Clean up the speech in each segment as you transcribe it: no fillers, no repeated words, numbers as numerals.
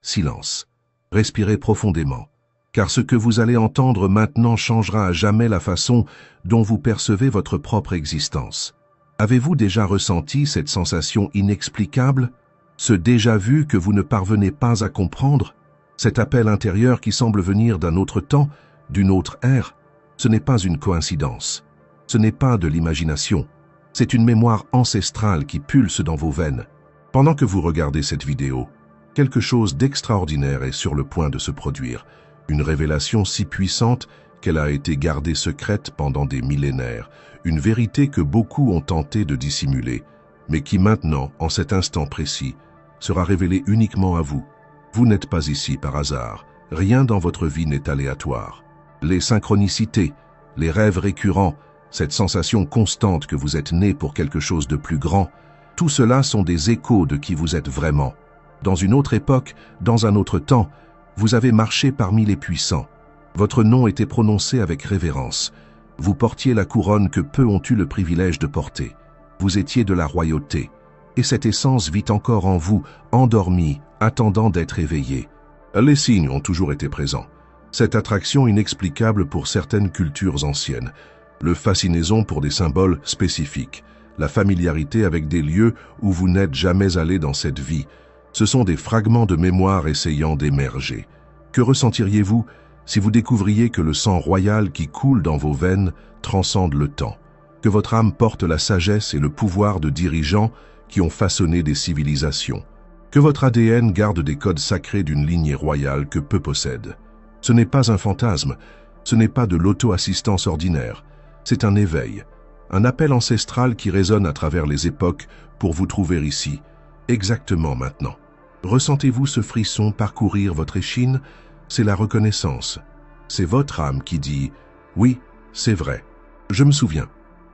silence. Respirez profondément, car ce que vous allez entendre maintenant changera à jamais la façon dont vous percevez votre propre existence. Avez-vous déjà ressenti cette sensation inexplicable, ce déjà-vu que vous ne parvenez pas à comprendre, cet appel intérieur qui semble venir d'un autre temps, d'une autre ère? Ce n'est pas une coïncidence, ce n'est pas de l'imagination, c'est une mémoire ancestrale qui pulse dans vos veines. Pendant que vous regardez cette vidéo, quelque chose d'extraordinaire est sur le point de se produire, une révélation si puissante qu'elle a été gardée secrète pendant des millénaires, une vérité que beaucoup ont tenté de dissimuler, mais qui maintenant, en cet instant précis, sera révélée uniquement à vous. Vous n'êtes pas ici par hasard, rien dans votre vie n'est aléatoire. Les synchronicités, les rêves récurrents, cette sensation constante que vous êtes né pour quelque chose de plus grand, tout cela sont des échos de qui vous êtes vraiment. Dans une autre époque, dans un autre temps, vous avez marché parmi les puissants. Votre nom était prononcé avec révérence. Vous portiez la couronne que peu ont eu le privilège de porter. Vous étiez de la royauté. Et cette essence vit encore en vous, endormie, attendant d'être éveillée. Les signes ont toujours été présents. Cette attraction inexplicable pour certaines cultures anciennes. Le fascinaison pour des symboles spécifiques. La familiarité avec des lieux où vous n'êtes jamais allé dans cette vie. Ce sont des fragments de mémoire essayant d'émerger. Que ressentiriez-vous si vous découvriez que le sang royal qui coule dans vos veines transcende le temps? Que votre âme porte la sagesse et le pouvoir de dirigeants qui ont façonné des civilisations? Que votre ADN garde des codes sacrés d'une lignée royale que peu possèdent? Ce n'est pas un fantasme, ce n'est pas de l'auto-assistance ordinaire, c'est un éveil. Un appel ancestral qui résonne à travers les époques pour vous trouver ici, exactement maintenant. Ressentez-vous ce frisson parcourir votre échine? C'est la reconnaissance. C'est votre âme qui dit « Oui, c'est vrai. Je me souviens ».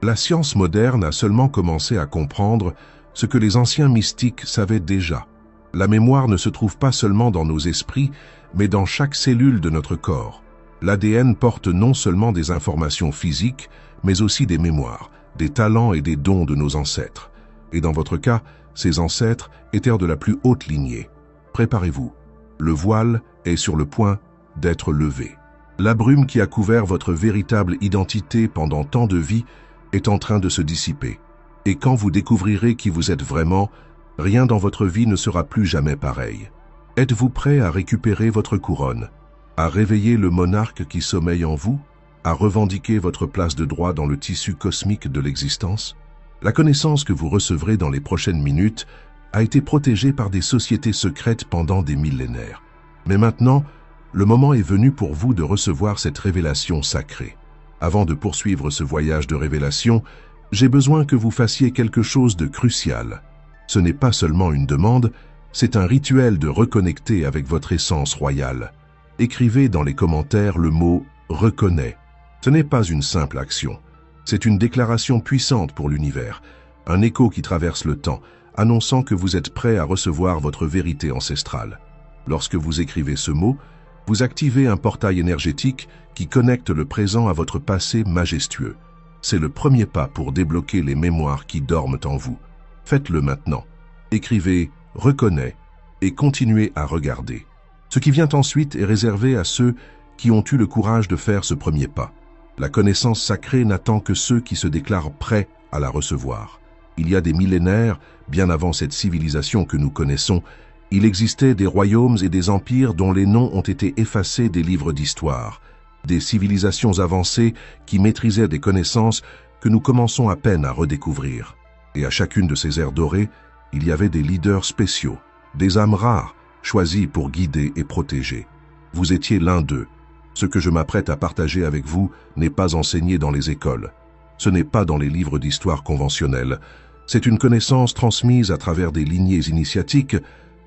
La science moderne a seulement commencé à comprendre ce que les anciens mystiques savaient déjà. La mémoire ne se trouve pas seulement dans nos esprits, mais dans chaque cellule de notre corps. L'ADN porte non seulement des informations physiques, mais aussi des mémoires, des talents et des dons de nos ancêtres. Et dans votre cas, ces ancêtres étaient de la plus haute lignée. Préparez-vous. Le voile est sur le point d'être levé. La brume qui a couvert votre véritable identité pendant tant de vies est en train de se dissiper. Et quand vous découvrirez qui vous êtes vraiment, rien dans votre vie ne sera plus jamais pareil. Êtes-vous prêt à récupérer votre couronne, à réveiller le monarque qui sommeille en vous, à revendiquer votre place de droit dans le tissu cosmique de l'existence? La connaissance que vous recevrez dans les prochaines minutes a été protégée par des sociétés secrètes pendant des millénaires. Mais maintenant, le moment est venu pour vous de recevoir cette révélation sacrée. Avant de poursuivre ce voyage de révélation, j'ai besoin que vous fassiez quelque chose de crucial. Ce n'est pas seulement une demande, c'est un rituel de reconnecter avec votre essence royale. Écrivez dans les commentaires le mot « reconnais ». Ce n'est pas une simple action. C'est une déclaration puissante pour l'univers, un écho qui traverse le temps, annonçant que vous êtes prêt à recevoir votre vérité ancestrale. Lorsque vous écrivez ce mot, vous activez un portail énergétique qui connecte le présent à votre passé majestueux. C'est le premier pas pour débloquer les mémoires qui dorment en vous. Faites-le maintenant. Écrivez « reconnais » et continuez à regarder. Ce qui vient ensuite est réservé à ceux qui ont eu le courage de faire ce premier pas. La connaissance sacrée n'attend que ceux qui se déclarent prêts à la recevoir. Il y a des millénaires, bien avant cette civilisation que nous connaissons, il existait des royaumes et des empires dont les noms ont été effacés des livres d'histoire, des civilisations avancées qui maîtrisaient des connaissances que nous commençons à peine à redécouvrir. Et à chacune de ces ères dorées, il y avait des leaders spéciaux, des âmes rares, choisis pour guider et protéger. Vous étiez l'un d'eux. Ce que je m'apprête à partager avec vous n'est pas enseigné dans les écoles. Ce n'est pas dans les livres d'histoire conventionnels. C'est une connaissance transmise à travers des lignées initiatiques,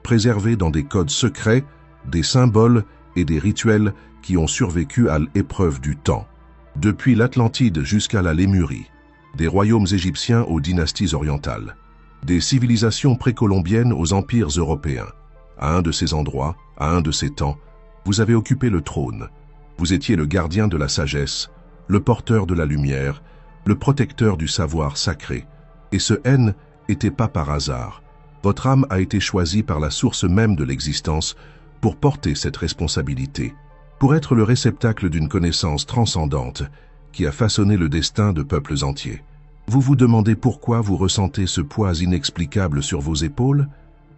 préservées dans des codes secrets, des symboles et des rituels qui ont survécu à l'épreuve du temps. Depuis l'Atlantide jusqu'à la Lémurie, des royaumes égyptiens aux dynasties orientales, des civilisations précolombiennes aux empires européens. À un de ces endroits, à un de ces temps, vous avez occupé le trône. Vous étiez le gardien de la sagesse, le porteur de la lumière, le protecteur du savoir sacré. Et ce N n'était pas par hasard. Votre âme a été choisie par la source même de l'existence pour porter cette responsabilité, pour être le réceptacle d'une connaissance transcendante qui a façonné le destin de peuples entiers. Vous vous demandez pourquoi vous ressentez ce poids inexplicable sur vos épaules?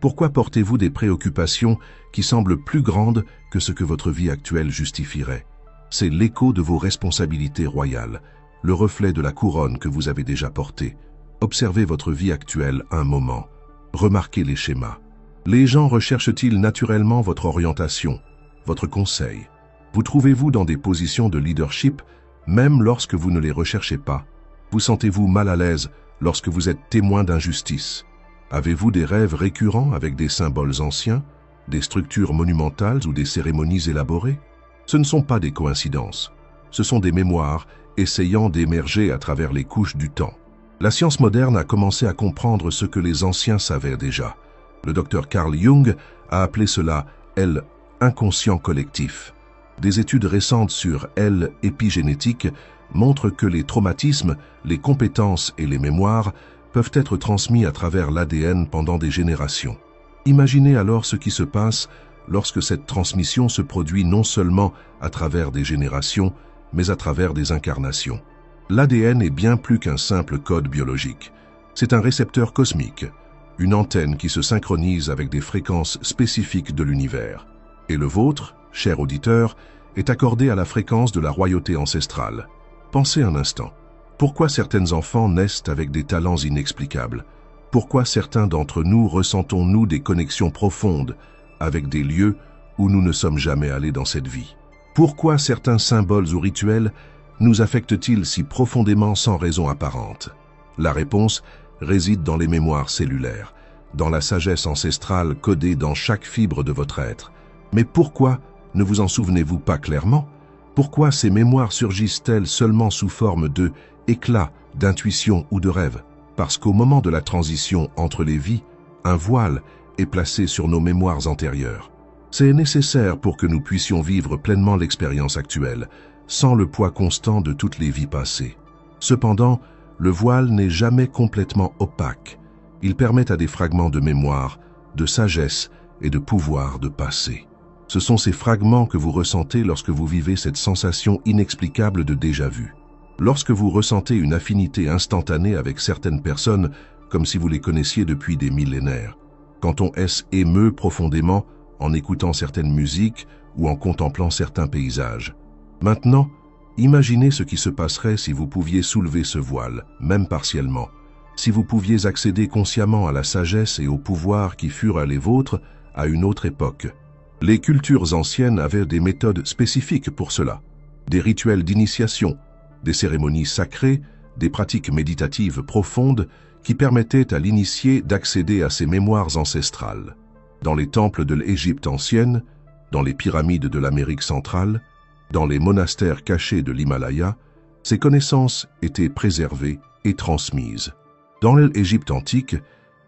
Pourquoi portez-vous des préoccupations qui semblent plus grandes que ce que votre vie actuelle justifierait? C'est l'écho de vos responsabilités royales, le reflet de la couronne que vous avez déjà portée. Observez votre vie actuelle un moment. Remarquez les schémas. Les gens recherchent-ils naturellement votre orientation, votre conseil? Vous trouvez-vous dans des positions de leadership, même lorsque vous ne les recherchez pas? Vous sentez-vous mal à l'aise lorsque vous êtes témoin d'injustice? Avez-vous des rêves récurrents avec des symboles anciens, des structures monumentales ou des cérémonies élaborées? Ce ne sont pas des coïncidences. Ce sont des mémoires essayant d'émerger à travers les couches du temps. La science moderne a commencé à comprendre ce que les anciens savaient déjà. Le docteur Carl Jung a appelé cela « l'inconscient collectif ». Des études récentes sur l'épigénétique montrent que les traumatismes, les compétences et les mémoires peuvent être transmis à travers l'ADN pendant des générations. Imaginez alors ce qui se passe lorsque cette transmission se produit non seulement à travers des générations, mais à travers des incarnations. L'ADN est bien plus qu'un simple code biologique. C'est un récepteur cosmique, une antenne qui se synchronise avec des fréquences spécifiques de l'univers. Et le vôtre, cher auditeur, est accordé à la fréquence de la royauté ancestrale. Pensez un instant. Pourquoi certains enfants naissent avec des talents inexplicables? Pourquoi certains d'entre nous ressentons-nous des connexions profondes avec des lieux où nous ne sommes jamais allés dans cette vie? Pourquoi certains symboles ou rituels nous affectent-ils si profondément sans raison apparente? La réponse réside dans les mémoires cellulaires, dans la sagesse ancestrale codée dans chaque fibre de votre être. Mais pourquoi ne vous en souvenez-vous pas clairement? Pourquoi ces mémoires surgissent-elles seulement sous forme de éclats, d'intuition ou de rêve? Parce qu'au moment de la transition entre les vies, un voile est placé sur nos mémoires antérieures. C'est nécessaire pour que nous puissions vivre pleinement l'expérience actuelle, sans le poids constant de toutes les vies passées. Cependant, le voile n'est jamais complètement opaque. Il permet à des fragments de mémoire, de sagesse et de pouvoir de passer. Ce sont ces fragments que vous ressentez lorsque vous vivez cette sensation inexplicable de déjà-vu. Lorsque vous ressentez une affinité instantanée avec certaines personnes, comme si vous les connaissiez depuis des millénaires. Quand on s'émeut profondément en écoutant certaines musiques ou en contemplant certains paysages. Maintenant, imaginez ce qui se passerait si vous pouviez soulever ce voile, même partiellement. Si vous pouviez accéder consciemment à la sagesse et au pouvoir qui furent les vôtres à une autre époque. Les cultures anciennes avaient des méthodes spécifiques pour cela. Des rituels d'initiation, des cérémonies sacrées, des pratiques méditatives profondes qui permettaient à l'initié d'accéder à ses mémoires ancestrales. Dans les temples de l'Égypte ancienne, dans les pyramides de l'Amérique centrale, dans les monastères cachés de l'Himalaya, ces connaissances étaient préservées et transmises. Dans l'Égypte antique,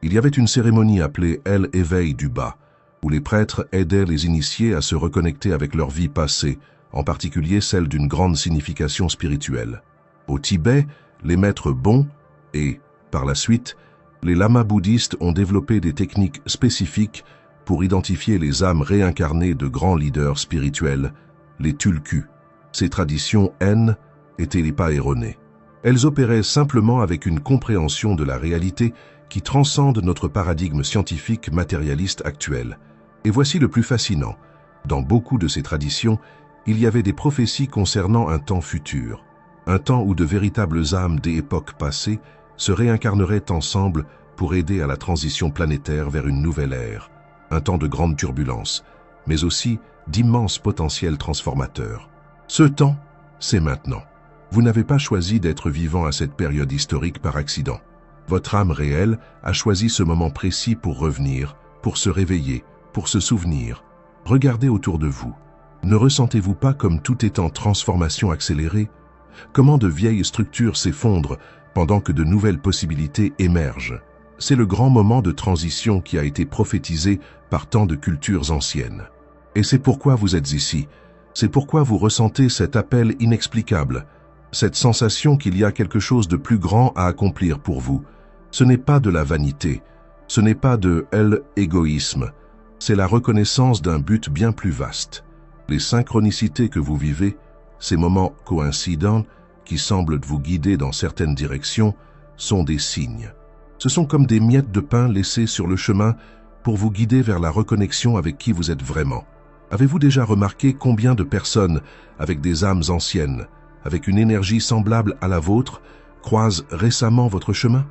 il y avait une cérémonie appelée l'éveil du bas, où les prêtres aidaient les initiés à se reconnecter avec leur vie passée, en particulier celle d'une grande signification spirituelle. Au Tibet, les maîtres bons et, par la suite, les lamas bouddhistes ont développé des techniques spécifiques pour identifier les âmes réincarnées de grands leaders spirituels, les tulkus. Ces traditions étaient pas erronées. Elles opéraient simplement avec une compréhension de la réalité qui transcende notre paradigme scientifique matérialiste actuel. Et voici le plus fascinant. Dans beaucoup de ces traditions, il y avait des prophéties concernant un temps futur, un temps où de véritables âmes des époques passées se réincarneraient ensemble pour aider à la transition planétaire vers une nouvelle ère, un temps de grande turbulence, mais aussi d'immenses potentiels transformateurs. Ce temps, c'est maintenant. Vous n'avez pas choisi d'être vivant à cette période historique par accident. Votre âme réelle a choisi ce moment précis pour revenir, pour se réveiller, pour se souvenir. Regardez autour de vous. Ne ressentez-vous pas comme tout est en transformation accélérée? Comment de vieilles structures s'effondrent pendant que de nouvelles possibilités émergent? C'est le grand moment de transition qui a été prophétisé par tant de cultures anciennes. Et c'est pourquoi vous êtes ici. C'est pourquoi vous ressentez cet appel inexplicable, cette sensation qu'il y a quelque chose de plus grand à accomplir pour vous. Ce n'est pas de la vanité, ce n'est pas de l'égoïsme, C'est la reconnaissance d'un but bien plus vaste. Les synchronicités que vous vivez, ces moments coïncidents qui semblent vous guider dans certaines directions, sont des signes. Ce sont comme des miettes de pain laissées sur le chemin pour vous guider vers la reconnexion avec qui vous êtes vraiment. Avez-vous déjà remarqué combien de personnes avec des âmes anciennes, avec une énergie semblable à la vôtre, croisent récemment votre chemin?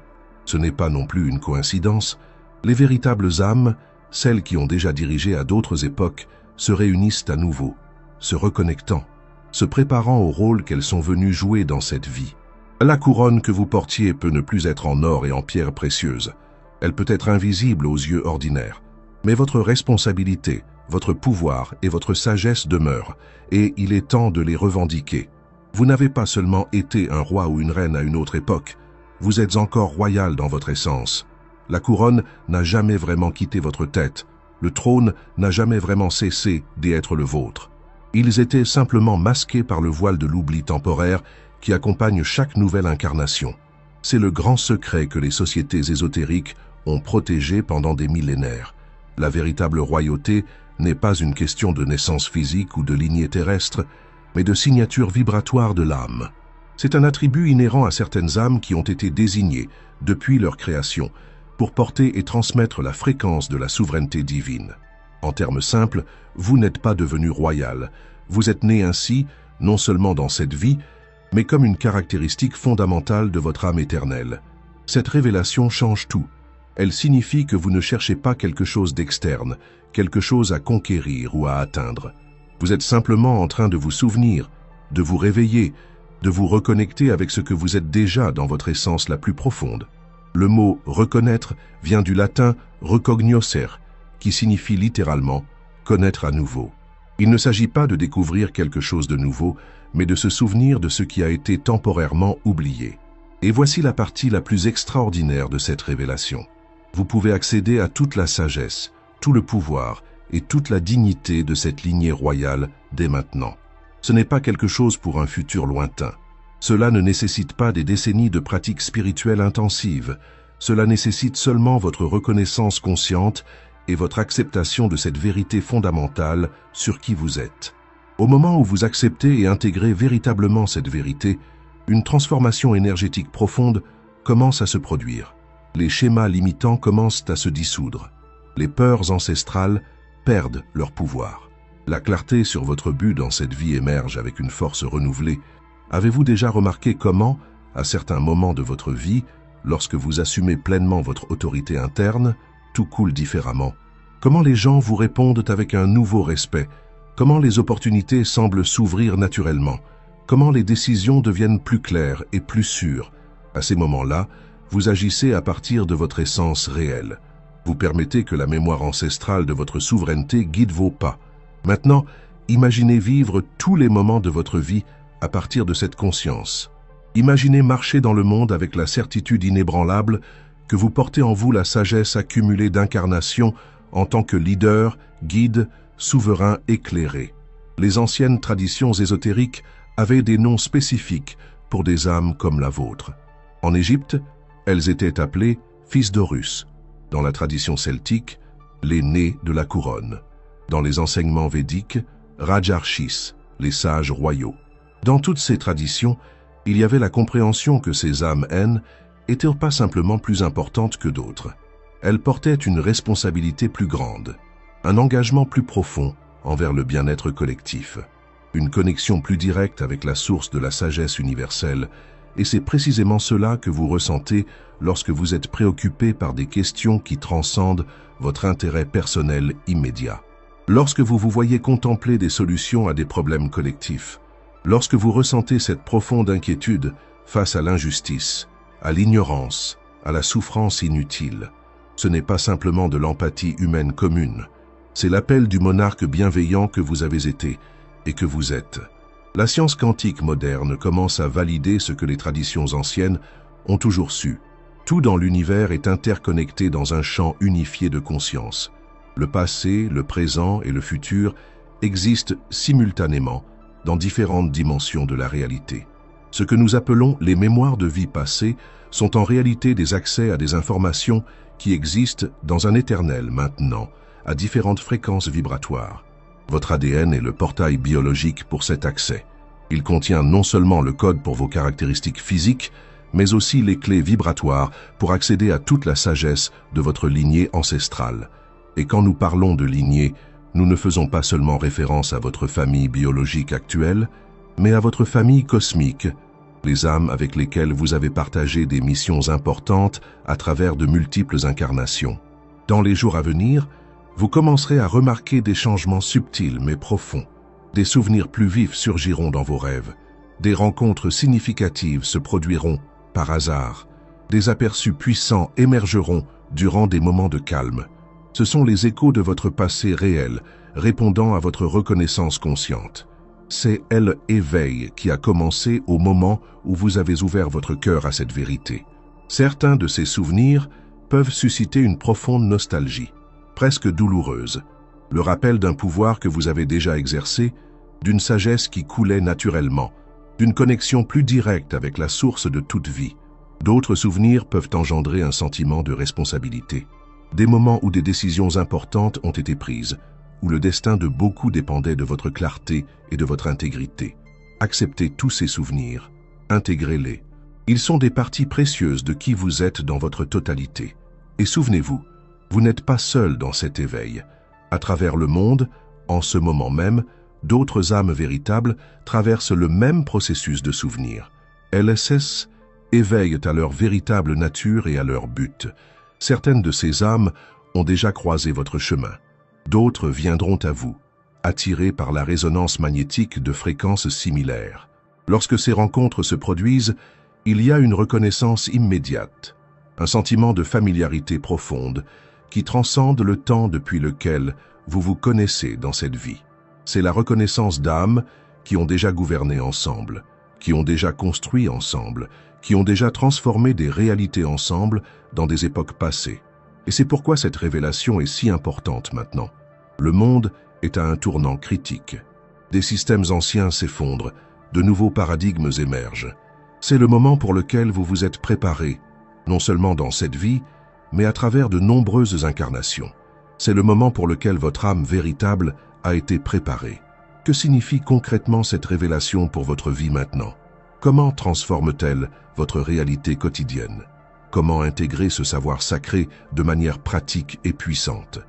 Ce n'est pas non plus une coïncidence. Les véritables âmes, celles qui ont déjà dirigé à d'autres époques, se réunissent à nouveau, se reconnectant, se préparant au rôle qu'elles sont venues jouer dans cette vie. La couronne que vous portiez peut ne plus être en or et en pierres précieuses. Elle peut être invisible aux yeux ordinaires. Mais votre responsabilité, votre pouvoir et votre sagesse demeurent, et il est temps de les revendiquer. Vous n'avez pas seulement été un roi ou une reine à une autre époque, vous êtes encore royal dans votre essence. La couronne n'a jamais vraiment quitté votre tête, le trône n'a jamais vraiment cessé d'être le vôtre. Ils étaient simplement masqués par le voile de l'oubli temporaire qui accompagne chaque nouvelle incarnation. C'est le grand secret que les sociétés ésotériques ont protégé pendant des millénaires. La véritable royauté n'est pas une question de naissance physique ou de lignée terrestre, mais de signature vibratoire de l'âme. C'est un attribut inhérent à certaines âmes qui ont été désignées, depuis leur création, pour porter et transmettre la fréquence de la souveraineté divine. En termes simples, vous n'êtes pas devenu royal. Vous êtes né ainsi, non seulement dans cette vie, mais comme une caractéristique fondamentale de votre âme éternelle. Cette révélation change tout. Elle signifie que vous ne cherchez pas quelque chose d'externe, quelque chose à conquérir ou à atteindre. Vous êtes simplement en train de vous souvenir, de vous réveiller, de vous reconnecter avec ce que vous êtes déjà dans votre essence la plus profonde. Le mot « reconnaître » vient du latin « recognoscer », qui signifie littéralement « connaître à nouveau ». Il ne s'agit pas de découvrir quelque chose de nouveau, mais de se souvenir de ce qui a été temporairement oublié. Et voici la partie la plus extraordinaire de cette révélation. Vous pouvez accéder à toute la sagesse, tout le pouvoir et toute la dignité de cette lignée royale dès maintenant. Ce n'est pas quelque chose pour un futur lointain. Cela ne nécessite pas des décennies de pratiques spirituelles intensives. Cela nécessite seulement votre reconnaissance consciente et votre acceptation de cette vérité fondamentale sur qui vous êtes. Au moment où vous acceptez et intégrez véritablement cette vérité, une transformation énergétique profonde commence à se produire. Les schémas limitants commencent à se dissoudre. Les peurs ancestrales perdent leur pouvoir. La clarté sur votre but dans cette vie émerge avec une force renouvelée. Avez-vous déjà remarqué comment, à certains moments de votre vie, lorsque vous assumez pleinement votre autorité interne, tout coule différemment? Comment les gens vous répondent avec un nouveau respect? Comment les opportunités semblent s'ouvrir naturellement? Comment les décisions deviennent plus claires et plus sûres? À ces moments-là, vous agissez à partir de votre essence réelle. Vous permettez que la mémoire ancestrale de votre souveraineté guide vos pas. Maintenant, imaginez vivre tous les moments de votre vie à partir de cette conscience. Imaginez marcher dans le monde avec la certitude inébranlable que vous portez en vous la sagesse accumulée d'incarnation en tant que leader, guide, souverain éclairé. Les anciennes traditions ésotériques avaient des noms spécifiques pour des âmes comme la vôtre. En Égypte, elles étaient appelées fils d'Horus. Dans la tradition celtique, les nés de la couronne. Dans les enseignements védiques, Rajarshis, les sages royaux. Dans toutes ces traditions, il y avait la compréhension que ces âmes N étaient pas simplement plus importantes que d'autres. Elles portaient une responsabilité plus grande, un engagement plus profond envers le bien-être collectif, une connexion plus directe avec la source de la sagesse universelle, et c'est précisément cela que vous ressentez lorsque vous êtes préoccupé par des questions qui transcendent votre intérêt personnel immédiat. Lorsque vous vous voyez contempler des solutions à des problèmes collectifs, lorsque vous ressentez cette profonde inquiétude face à l'injustice, à l'ignorance, à la souffrance inutile, ce n'est pas simplement de l'empathie humaine commune, c'est l'appel du monarque bienveillant que vous avez été et que vous êtes. La science quantique moderne commence à valider ce que les traditions anciennes ont toujours su. Tout dans l'univers est interconnecté dans un champ unifié de conscience. Le passé, le présent et le futur existent simultanément dans différentes dimensions de la réalité. Ce que nous appelons les mémoires de vie passée sont en réalité des accès à des informations qui existent dans un éternel maintenant, à différentes fréquences vibratoires. Votre ADN est le portail biologique pour cet accès. Il contient non seulement le code pour vos caractéristiques physiques, mais aussi les clés vibratoires pour accéder à toute la sagesse de votre lignée ancestrale. Et quand nous parlons de lignée, nous ne faisons pas seulement référence à votre famille biologique actuelle, mais à votre famille cosmique, les âmes avec lesquelles vous avez partagé des missions importantes à travers de multiples incarnations. Dans les jours à venir, vous commencerez à remarquer des changements subtils mais profonds. Des souvenirs plus vifs surgiront dans vos rêves. Des rencontres significatives se produiront par hasard. Des aperçus puissants émergeront durant des moments de calme. Ce sont les échos de votre passé réel, répondant à votre reconnaissance consciente. C'est l'éveil qui a commencé au moment où vous avez ouvert votre cœur à cette vérité. Certains de ces souvenirs peuvent susciter une profonde nostalgie, presque douloureuse, le rappel d'un pouvoir que vous avez déjà exercé, d'une sagesse qui coulait naturellement, d'une connexion plus directe avec la source de toute vie. D'autres souvenirs peuvent engendrer un sentiment de responsabilité. Des moments où des décisions importantes ont été prises, où le destin de beaucoup dépendait de votre clarté et de votre intégrité. Acceptez tous ces souvenirs, intégrez-les. Ils sont des parties précieuses de qui vous êtes dans votre totalité. Et souvenez-vous, vous n'êtes pas seul dans cet éveil. À travers le monde, en ce moment même, d'autres âmes véritables traversent le même processus de souvenir. LSS éveillent à leur véritable nature et à leur but. Certaines de ces âmes ont déjà croisé votre chemin. D'autres viendront à vous, attirées par la résonance magnétique de fréquences similaires. Lorsque ces rencontres se produisent, il y a une reconnaissance immédiate, un sentiment de familiarité profonde qui transcende le temps depuis lequel vous vous connaissez dans cette vie. C'est la reconnaissance d'âmes qui ont déjà gouverné ensemble, qui ont déjà construit ensemble, qui ont déjà transformé des réalités ensemble dans des époques passées. Et c'est pourquoi cette révélation est si importante maintenant. Le monde est à un tournant critique. Des systèmes anciens s'effondrent, de nouveaux paradigmes émergent. C'est le moment pour lequel vous vous êtes préparé, non seulement dans cette vie, mais à travers de nombreuses incarnations. C'est le moment pour lequel votre âme véritable a été préparée. Que signifie concrètement cette révélation pour votre vie maintenant? Comment transforme-t-elle votre réalité quotidienne? Comment intégrer ce savoir sacré de manière pratique et puissante?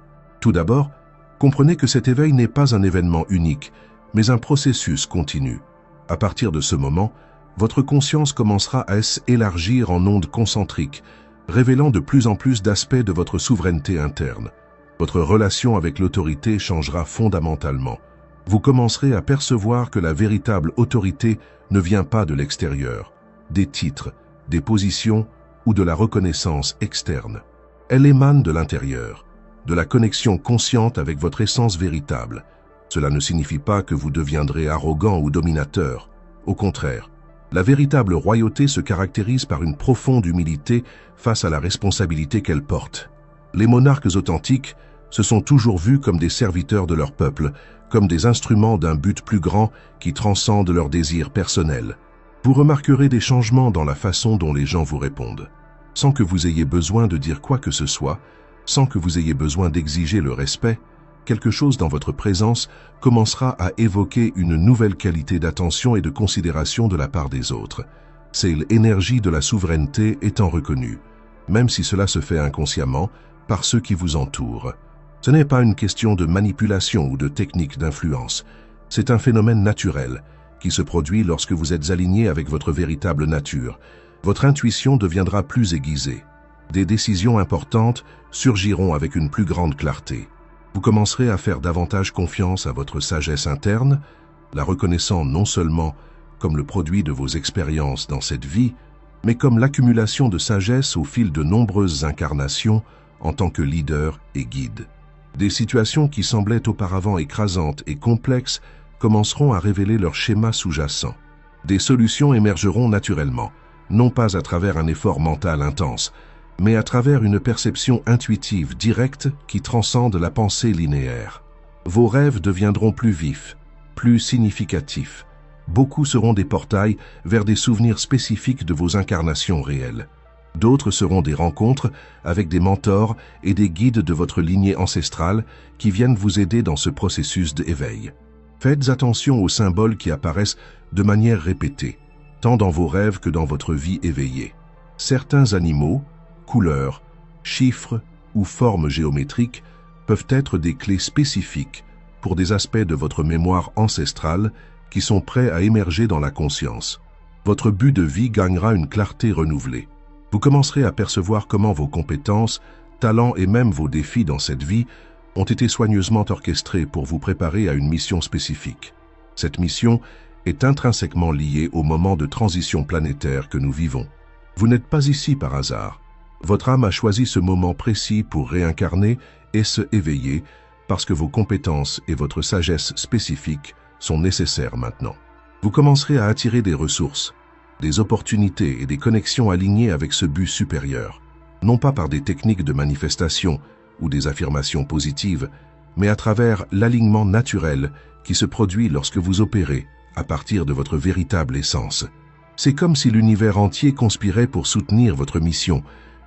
Tout d'abord, comprenez que cet éveil n'est pas un événement unique, mais un processus continu. À partir de ce moment, votre conscience commencera à s'élargir en ondes concentriques, révélant de plus en plus d'aspects de votre souveraineté interne. Votre relation avec l'autorité changera fondamentalement. Vous commencerez à percevoir que la véritable autorité ne vient pas de l'extérieur, des titres, des positions ou de la reconnaissance externe. Elle émane de l'intérieur, de la connexion consciente avec votre essence véritable. Cela ne signifie pas que vous deviendrez arrogant ou dominateur. Au contraire, la véritable royauté se caractérise par une profonde humilité face à la responsabilité qu'elle porte. Les monarques authentiques se sont toujours vus comme des serviteurs de leur peuple, comme des instruments d'un but plus grand qui transcende leurs désirs personnels. Vous remarquerez des changements dans la façon dont les gens vous répondent, sans que vous ayez besoin de dire quoi que ce soit, sans que vous ayez besoin d'exiger le respect. Quelque chose dans votre présence commencera à évoquer une nouvelle qualité d'attention et de considération de la part des autres. C'est l'énergie de la souveraineté étant reconnue, même si cela se fait inconsciemment, par ceux qui vous entourent. Ce n'est pas une question de manipulation ou de technique d'influence. C'est un phénomène naturel qui se produit lorsque vous êtes aligné avec votre véritable nature. Votre intuition deviendra plus aiguisée. Des décisions importantes surgiront avec une plus grande clarté. Vous commencerez à faire davantage confiance à votre sagesse interne, la reconnaissant non seulement comme le produit de vos expériences dans cette vie, mais comme l'accumulation de sagesse au fil de nombreuses incarnations en tant que leader et guide. Des situations qui semblaient auparavant écrasantes et complexes commenceront à révéler leur schéma sous-jacent. Des solutions émergeront naturellement, non pas à travers un effort mental intense, mais à travers une perception intuitive directe qui transcende la pensée linéaire. Vos rêves deviendront plus vifs, plus significatifs. Beaucoup seront des portails vers des souvenirs spécifiques de vos incarnations réelles. D'autres seront des rencontres avec des mentors et des guides de votre lignée ancestrale qui viennent vous aider dans ce processus d'éveil. Faites attention aux symboles qui apparaissent de manière répétée, tant dans vos rêves que dans votre vie éveillée. Certains animaux, couleurs, chiffres ou formes géométriques peuvent être des clés spécifiques pour des aspects de votre mémoire ancestrale qui sont prêts à émerger dans la conscience. Votre but de vie gagnera une clarté renouvelée. Vous commencerez à percevoir comment vos compétences, talents et même vos défis dans cette vie ont été soigneusement orchestrés pour vous préparer à une mission spécifique. Cette mission est intrinsèquement liée au moment de transition planétaire que nous vivons. Vous n'êtes pas ici par hasard. Votre âme a choisi ce moment précis pour réincarner et se éveiller parce que vos compétences et votre sagesse spécifique sont nécessaires maintenant. Vous commencerez à attirer des ressources, des opportunités et des connexions alignées avec ce but supérieur, non pas par des techniques de manifestation ou des affirmations positives, mais à travers l'alignement naturel qui se produit lorsque vous opérez à partir de votre véritable essence. C'est comme si l'univers entier conspirait pour soutenir votre mission,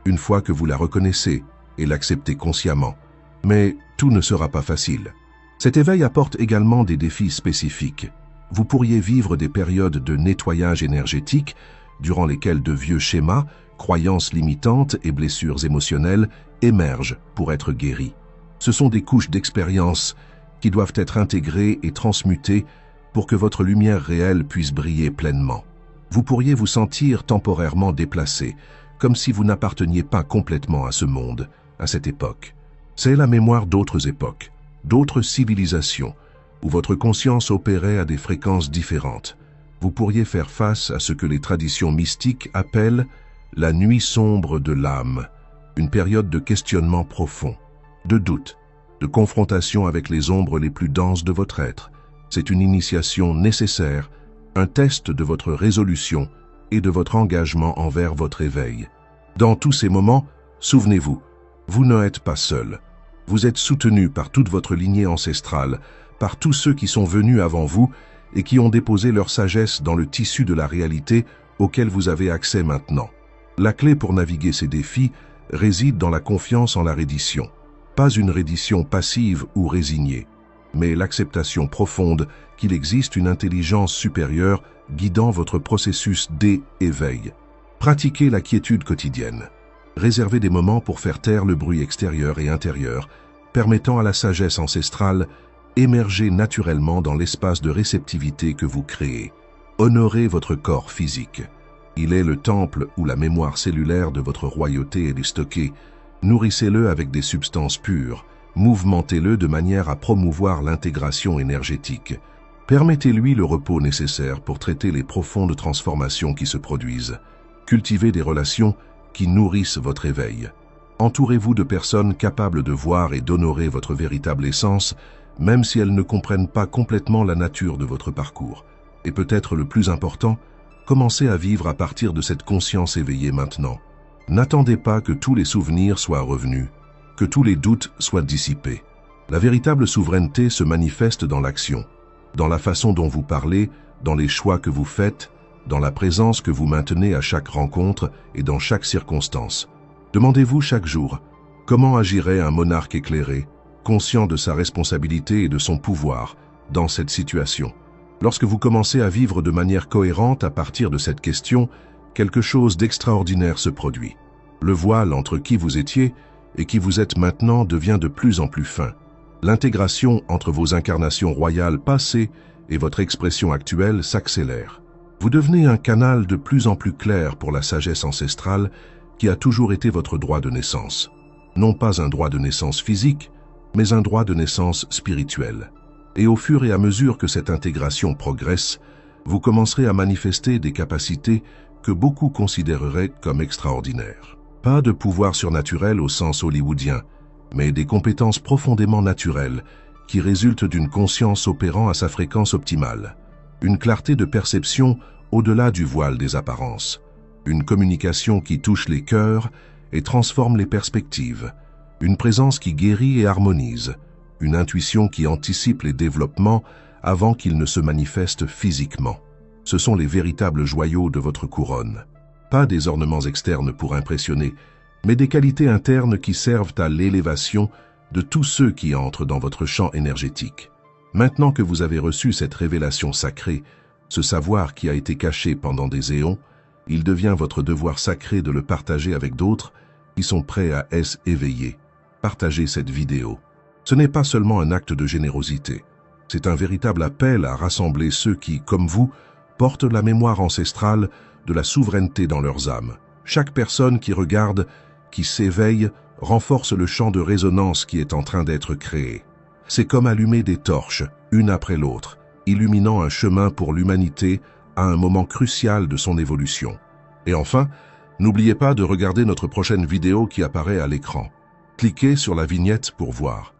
une fois que vous la reconnaissez et l'acceptez consciemment. Mais tout ne sera pas facile. Cet éveil apporte également des défis spécifiques. Vous pourriez vivre des périodes de nettoyage énergétique, durant lesquelles de vieux schémas, croyances limitantes et blessures émotionnelles émergent pour être guéris. Ce sont des couches d'expérience qui doivent être intégrées et transmutées pour que votre lumière réelle puisse briller pleinement. Vous pourriez vous sentir temporairement déplacé, comme si vous n'apparteniez pas complètement à ce monde, à cette époque. C'est la mémoire d'autres époques, d'autres civilisations, où votre conscience opérait à des fréquences différentes. Vous pourriez faire face à ce que les traditions mystiques appellent la nuit sombre de l'âme, une période de questionnement profond, de doute, de confrontation avec les ombres les plus denses de votre être. C'est une initiation nécessaire, un test de votre résolution et de votre engagement envers votre éveil. Dans tous ces moments, souvenez-vous, vous n'êtes pas seul. Vous êtes soutenu par toute votre lignée ancestrale, par tous ceux qui sont venus avant vous et qui ont déposé leur sagesse dans le tissu de la réalité auquel vous avez accès maintenant. La clé pour naviguer ces défis réside dans la confiance en la reddition. Pas une reddition passive ou résignée, mais l'acceptation profonde qu'il existe une intelligence supérieure guidant votre processus d'éveil. Pratiquez la quiétude quotidienne. Réservez des moments pour faire taire le bruit extérieur et intérieur, permettant à la sagesse ancestrale émerger naturellement dans l'espace de réceptivité que vous créez. Honorez votre corps physique. Il est le temple où la mémoire cellulaire de votre royauté est stockée. Nourrissez-le avec des substances pures. Mouvementez-le de manière à promouvoir l'intégration énergétique. Permettez-lui le repos nécessaire pour traiter les profondes transformations qui se produisent. Cultivez des relations qui nourrissent votre éveil. Entourez-vous de personnes capables de voir et d'honorer votre véritable essence, même si elles ne comprennent pas complètement la nature de votre parcours. Et peut-être le plus important, commencez à vivre à partir de cette conscience éveillée maintenant. N'attendez pas que tous les souvenirs soient revenus, que tous les doutes soient dissipés. La véritable souveraineté se manifeste dans l'action, dans la façon dont vous parlez, dans les choix que vous faites, dans la présence que vous maintenez à chaque rencontre et dans chaque circonstance. Demandez-vous chaque jour, comment agirait un monarque éclairé, conscient de sa responsabilité et de son pouvoir dans cette situation? Lorsque vous commencez à vivre de manière cohérente à partir de cette question, quelque chose d'extraordinaire se produit. Le voile entre qui vous étiez et qui vous êtes maintenant devient de plus en plus fin. L'intégration entre vos incarnations royales passées et votre expression actuelle s'accélère. Vous devenez un canal de plus en plus clair pour la sagesse ancestrale qui a toujours été votre droit de naissance. Non pas un droit de naissance physique, mais un droit de naissance spirituel. Et au fur et à mesure que cette intégration progresse, vous commencerez à manifester des capacités que beaucoup considéreraient comme extraordinaires. Pas de pouvoir surnaturel au sens hollywoodien, mais des compétences profondément naturelles qui résultent d'une conscience opérant à sa fréquence optimale. Une clarté de perception au-delà du voile des apparences. Une communication qui touche les cœurs et transforme les perspectives. Une présence qui guérit et harmonise. Une intuition qui anticipe les développements avant qu'ils ne se manifestent physiquement. Ce sont les véritables joyaux de votre couronne. Pas des ornements externes pour impressionner, mais des qualités internes qui servent à l'élévation de tous ceux qui entrent dans votre champ énergétique. Maintenant que vous avez reçu cette révélation sacrée, ce savoir qui a été caché pendant des éons, il devient votre devoir sacré de le partager avec d'autres qui sont prêts à s'éveiller. Partagez cette vidéo. Ce n'est pas seulement un acte de générosité, c'est un véritable appel à rassembler ceux qui, comme vous, portent la mémoire ancestrale de la souveraineté dans leurs âmes. Chaque personne qui regarde, qui s'éveille, renforce le champ de résonance qui est en train d'être créé. C'est comme allumer des torches, une après l'autre, illuminant un chemin pour l'humanité à un moment crucial de son évolution. Et enfin, n'oubliez pas de regarder notre prochaine vidéo qui apparaît à l'écran. Cliquez sur la vignette pour voir.